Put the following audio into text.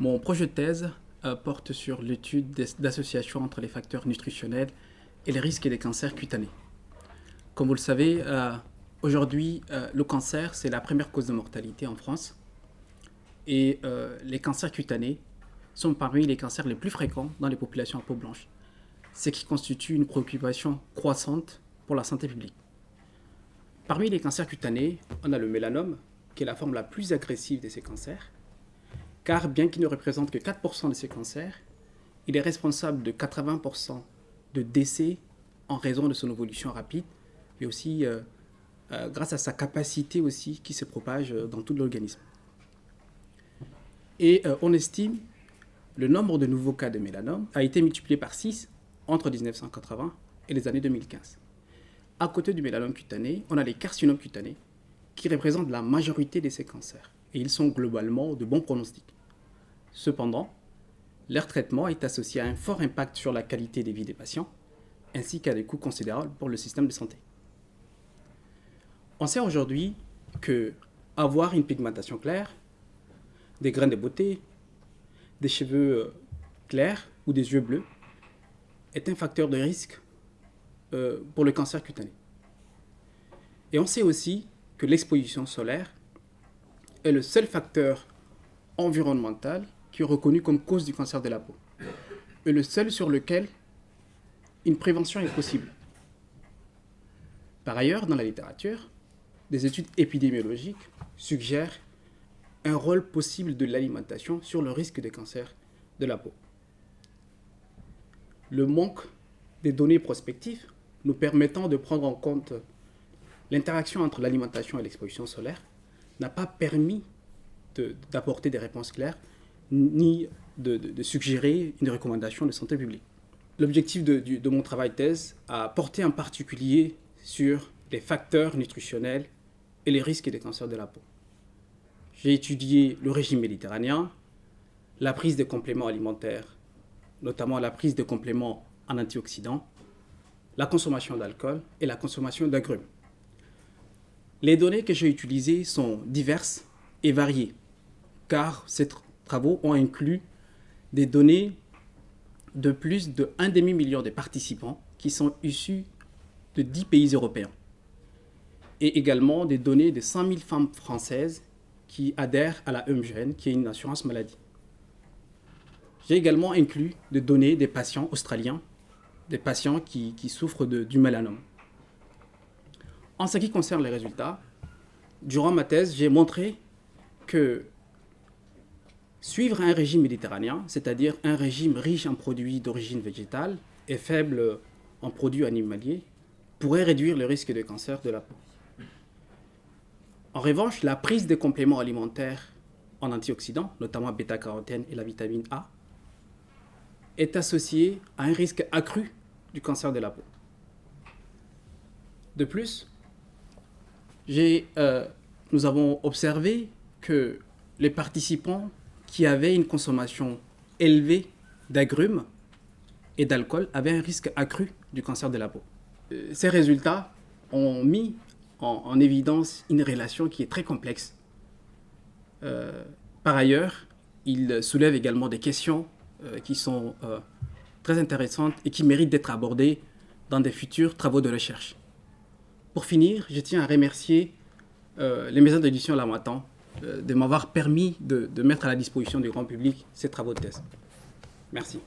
Mon projet de thèse porte sur l'étude d'association entre les facteurs nutritionnels et les risques des cancers cutanés. Comme vous le savez, aujourd'hui, le cancer, c'est la première cause de mortalité en France. Et les cancers cutanés sont parmi les cancers les plus fréquents dans les populations à peau blanche, ce qui constitue une préoccupation croissante pour la santé publique. Parmi les cancers cutanés, on a le mélanome, qui est la forme la plus agressive de ces cancers, car bien qu'il ne représente que 4% de ces cancers, il est responsable de 80% de décès en raison de son évolution rapide, et aussi grâce à sa capacité aussi qui se propage dans tout l'organisme. Et on estime le nombre de nouveaux cas de mélanome a été multiplié par 6 entre 1980 et les années 2015. À côté du mélanome cutané, on a les carcinomes cutanés qui représentent la majorité de ces cancers et ils sont globalement de bons pronostics. Cependant, leur traitement est associé à un fort impact sur la qualité de vie des patients ainsi qu'à des coûts considérables pour le système de santé. On sait aujourd'hui que avoir une pigmentation claire, des grains de beauté, des cheveux clairs ou des yeux bleus est un facteur de risque pour le cancer cutané. Et on sait aussi que l'exposition solaire est le seul facteur environnemental qui est reconnu comme cause du cancer de la peau et le seul sur lequel une prévention est possible. Par ailleurs, dans la littérature, des études épidémiologiques suggèrent un rôle possible de l'alimentation sur le risque de cancer de la peau. Le manque des données prospectives nous permettant de prendre en compte l'interaction entre l'alimentation et l'exposition solaire n'a pas permis d'apporter des réponses claires ni de suggérer une recommandation de santé publique. L'objectif de mon travail de thèse a porté en particulier sur les facteurs nutritionnels et les risques des cancers de la peau. J'ai étudié le régime méditerranéen, la prise de compléments alimentaires, notamment la prise de compléments en antioxydants, la consommation d'alcool et la consommation d'agrumes. Les données que j'ai utilisées sont diverses et variées, car ces travaux ont inclus des données de plus de 1,5 million de participants qui sont issus de 10 pays européens, et également des données de 100 000 femmes françaises qui adhèrent à la EMGN, qui est une assurance maladie. J'ai également inclus des données des patients australiens, des patients qui souffrent du mélanome. En ce qui concerne les résultats, durant ma thèse, j'ai montré que suivre un régime méditerranéen, c'est-à-dire un régime riche en produits d'origine végétale et faible en produits animaliers, pourrait réduire le risque de cancer de la peau. En revanche, la prise de compléments alimentaires en antioxydants, notamment bêta-carotène et la vitamine A, est associée à un risque accru du cancer de la peau. De plus, nous avons observé que les participants qui avaient une consommation élevée d'agrumes et d'alcool avaient un risque accru du cancer de la peau. Ces résultats ont mis en évidence une relation qui est très complexe. Par ailleurs, ils soulèvent également des questions qui sont très intéressantes et qui méritent d'être abordées dans des futurs travaux de recherche. Pour finir, je tiens à remercier les maisons d'édition L'Harmattan de m'avoir permis de mettre à la disposition du grand public ces travaux de thèse. Merci.